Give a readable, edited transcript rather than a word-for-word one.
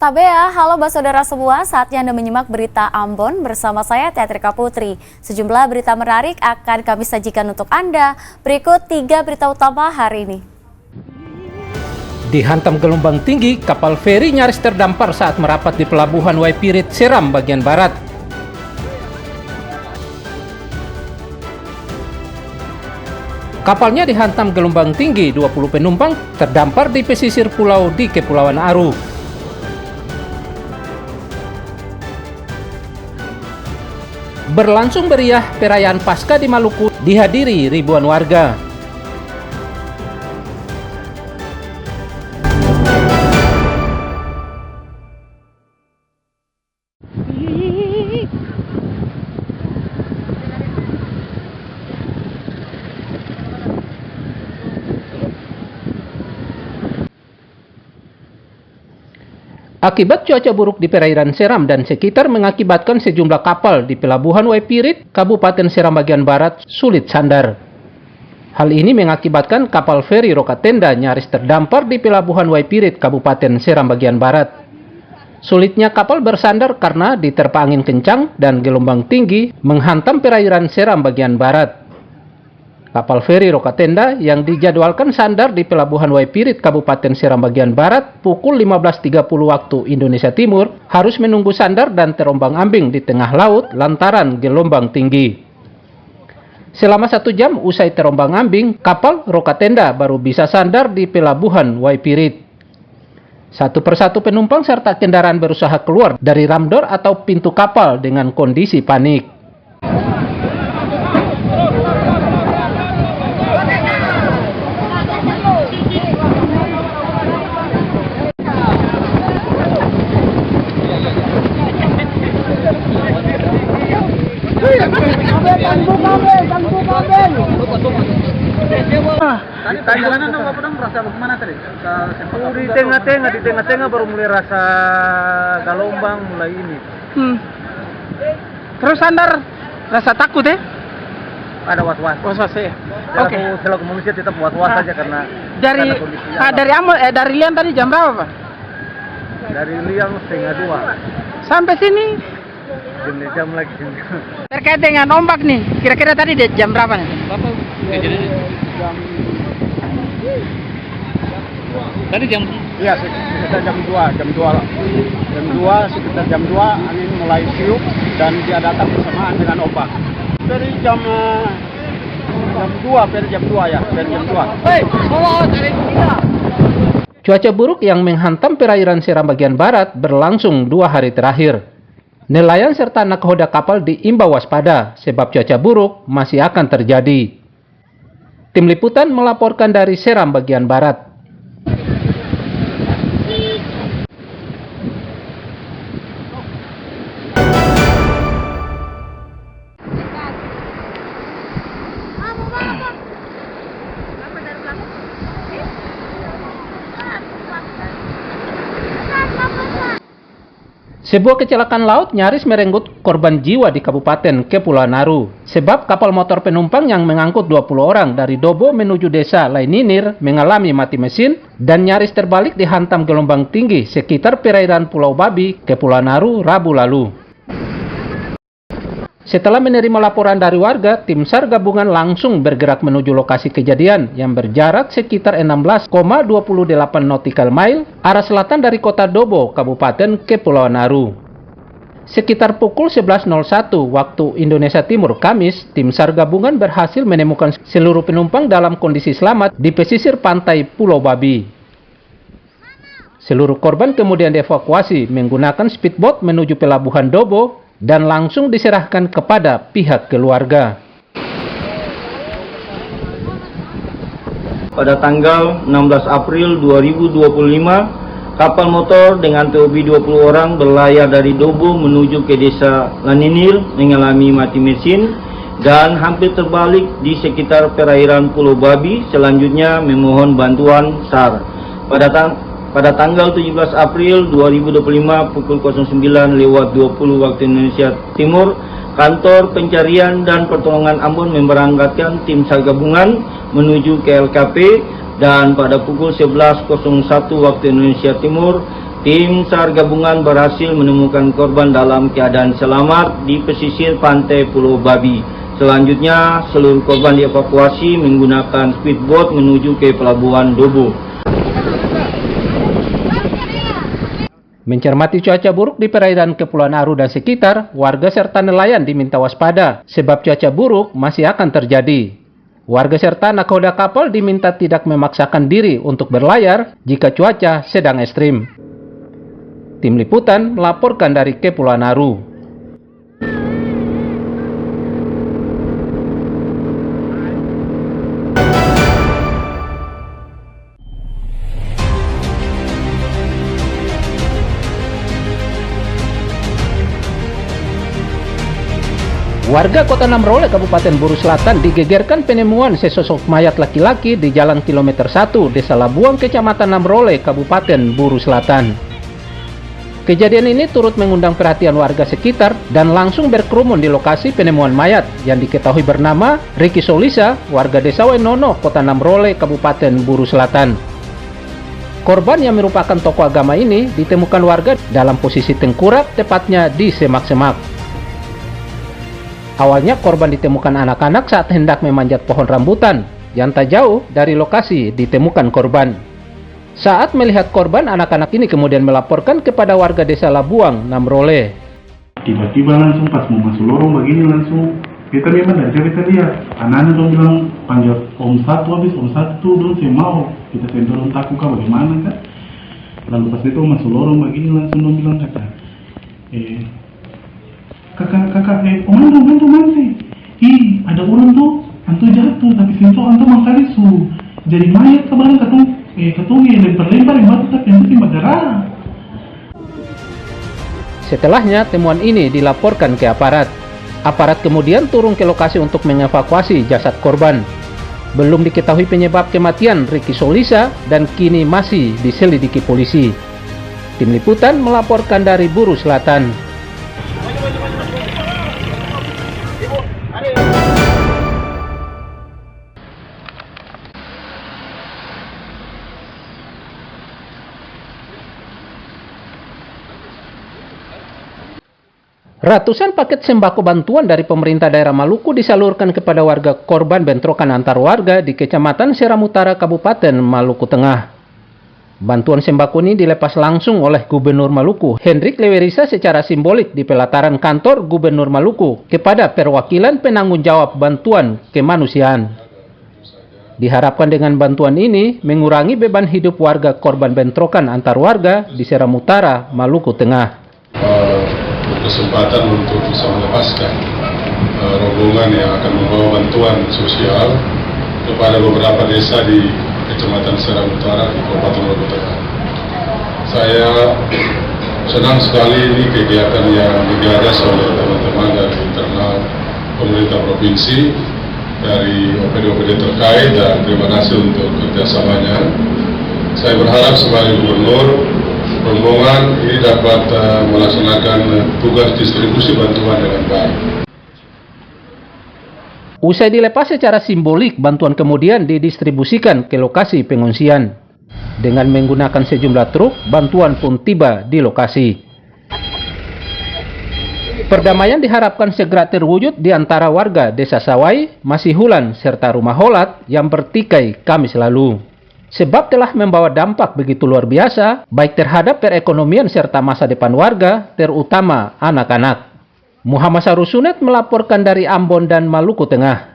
Tabea, halo saudara semua, saatnya Anda menyimak berita Ambon bersama saya Teatrika Putri. Sejumlah berita menarik akan kami sajikan untuk Anda. Berikut 3 berita utama hari ini. Dihantam gelombang tinggi, kapal feri nyaris terdampar saat merapat di pelabuhan Waipirit, Seram bagian barat. Kapalnya dihantam gelombang tinggi, 20 penumpang terdampar di pesisir pulau di Kepulauan Aru. Berlangsung meriah perayaan Paskah di Maluku dihadiri ribuan warga. Akibat cuaca buruk di perairan Seram dan sekitar mengakibatkan sejumlah kapal di pelabuhan Waipirit, Kabupaten Seram bagian barat sulit sandar. Hal ini mengakibatkan kapal feri Rokatenda nyaris terdampar di pelabuhan Waipirit, Kabupaten Seram bagian barat. Sulitnya kapal bersandar karena diterpa angin kencang dan gelombang tinggi menghantam perairan Seram bagian barat. Kapal feri Rokatenda yang dijadwalkan sandar di pelabuhan Waipirit, Kabupaten Seram bagian barat pukul 15.30 waktu Indonesia Timur harus menunggu sandar dan terombang-ambing di tengah laut lantaran gelombang tinggi. Selama 1 jam usai terombang-ambing, kapal Rokatenda baru bisa sandar di pelabuhan Waipirit. Satu persatu penumpang serta kendaraan berusaha keluar dari ramdor atau pintu kapal dengan kondisi panik. Tadi jalanan dong, Bapak dong merasa bagaimana tadi? Di tengah-tengah baru mulai rasa gelombang mulai ini. Terus sandar rasa takut ya? Ada was-was. Was-was ya. Oke. Selaku manusia tetap was-was saja karena dari Lian tadi jam berapa, Pak? Dari Lian 1:30. Sampai sini Jam lagi sini. terkait dengan ombak nih, kira-kira tadi di jam berapa nih? Tadi jam? Iya, sekitar jam 2 sekitar jam 2 angin mulai tiup dan dia datang bersamaan dengan ombak. Dari jam 2 ya, dari jam 2. Cuaca buruk yang menghantam perairan Seram bagian barat berlangsung 2 hari terakhir. Nelayan serta nakoda kapal diimbau waspada sebab cuaca buruk masih akan terjadi. Tim liputan melaporkan dari Seram bagian barat. Sebuah kecelakaan laut nyaris merenggut korban jiwa di Kabupaten Kepulauan Aru. Sebab kapal motor penumpang yang mengangkut 20 orang dari Dobo menuju desa Laininir mengalami mati mesin dan nyaris terbalik dihantam gelombang tinggi sekitar perairan Pulau Babi, Kepulauan Aru, Rabu lalu. Setelah menerima laporan dari warga, tim SAR gabungan langsung bergerak menuju lokasi kejadian yang berjarak sekitar 16,28 nautical mile arah selatan dari kota Dobo, Kabupaten Kepulauan Aru. Sekitar pukul 11.01 waktu Indonesia Timur Kamis, tim SAR gabungan berhasil menemukan seluruh penumpang dalam kondisi selamat di pesisir pantai Pulau Babi. Seluruh korban kemudian dievakuasi menggunakan speedboat menuju pelabuhan Dobo dan langsung diserahkan kepada pihak keluarga. Pada tanggal 16 April 2025, kapal motor dengan TOB 20 orang berlayar dari Dobo menuju ke desa Laninir mengalami mati mesin dan hampir terbalik di sekitar perairan Pulau Babi. Selanjutnya memohon bantuan SAR. Pada tanggal 17 April 2025 pukul 09.20 waktu Indonesia Timur, Kantor Pencarian dan Pertolongan Ambon memberangkatkan tim SAR gabungan menuju ke LKP dan pada pukul 11.01 waktu Indonesia Timur Tim SAR gabungan berhasil menemukan korban dalam keadaan selamat di pesisir pantai Pulau Babi. Selanjutnya, seluruh korban dievakuasi menggunakan speedboat menuju ke Pelabuhan Dobo. Mencermati cuaca buruk di perairan Kepulauan Aru dan sekitar, warga serta nelayan diminta waspada sebab cuaca buruk masih akan terjadi. Warga serta nakoda kapal diminta tidak memaksakan diri untuk berlayar jika cuaca sedang ekstrim. Tim Liputan melaporkan dari Kepulauan Aru. Warga Kota Namrole, Kabupaten Buru Selatan digegerkan penemuan sesosok mayat laki-laki di Jalan Kilometer 1, Desa Labuang, Kecamatan Namrole, Kabupaten Buru Selatan. Kejadian ini turut mengundang perhatian warga sekitar dan langsung berkerumun di lokasi penemuan mayat yang diketahui bernama Ricky Solisa, warga Desa Wenono, Kota Namrole, Kabupaten Buru Selatan. Korban yang merupakan tokoh agama ini ditemukan warga dalam posisi tengkurap, tepatnya di semak-semak. Awalnya korban ditemukan anak-anak saat hendak memanjat pohon rambutan yang tak jauh dari lokasi ditemukan korban. Saat melihat korban, anak-anak ini kemudian melaporkan kepada warga Desa Labuang, Namrole. Tiba-tiba langsung pas mau masuk lorong begini langsung kita memang dari jauh kita lihat anak-anak dong bilang panjat om satu, habis om satu dong saya mau kita dorong takut kah bagaimana kan. Lalu pas itu masuk lorong begini langsung dong bilang kakak oman sih, ih ada orang tuh antu jatuh tapi sinto antu mangkali su jadi mayat kemarin ketungi lempar-lempar yang batu tapi yang penting bergerak. Setelahnya temuan ini dilaporkan ke aparat. Aparat kemudian turun ke lokasi untuk mengevakuasi jasad korban. Belum diketahui penyebab kematian Ricky Solisa dan kini masih diselidiki polisi. Tim Liputan melaporkan dari Buru Selatan. Ratusan paket sembako bantuan dari pemerintah daerah Maluku disalurkan kepada warga korban bentrokan antar warga di Kecamatan Seram Utara, Kabupaten Maluku Tengah. Bantuan sembako ini dilepas langsung oleh Gubernur Maluku, Hendrik Lewerisa, secara simbolik di pelataran kantor Gubernur Maluku kepada perwakilan penanggung jawab bantuan kemanusiaan. Diharapkan dengan bantuan ini mengurangi beban hidup warga korban bentrokan antar warga di Seram Utara, Maluku Tengah. Kesempatan untuk bisa melepaskan rombongan yang akan membawa bantuan sosial kepada beberapa desa di Kecamatan Seram Utara di Kabupaten Maluku Tengah. Saya senang sekali ini kegiatan yang digagas oleh teman-teman dari internal pemerintah provinsi, dari OPD-OPD terkait, dan terima kasih untuk kerjasamanya. Saya berharap sebagai gubernur, rombongan ini dapat melaksanakan tugas distribusi bantuan dengan baik. Usai dilepas secara simbolik, bantuan kemudian didistribusikan ke lokasi pengungsian. Dengan menggunakan sejumlah truk, bantuan pun tiba di lokasi. Perdamaian diharapkan segera terwujud di antara warga Desa Sawai, Masihulan, serta Rumah Holat yang bertikai Kamis lalu. Sebab telah membawa dampak begitu luar biasa, baik terhadap perekonomian serta masa depan warga, terutama anak-anak. Muhammad Sarusunet melaporkan dari Ambon dan Maluku Tengah.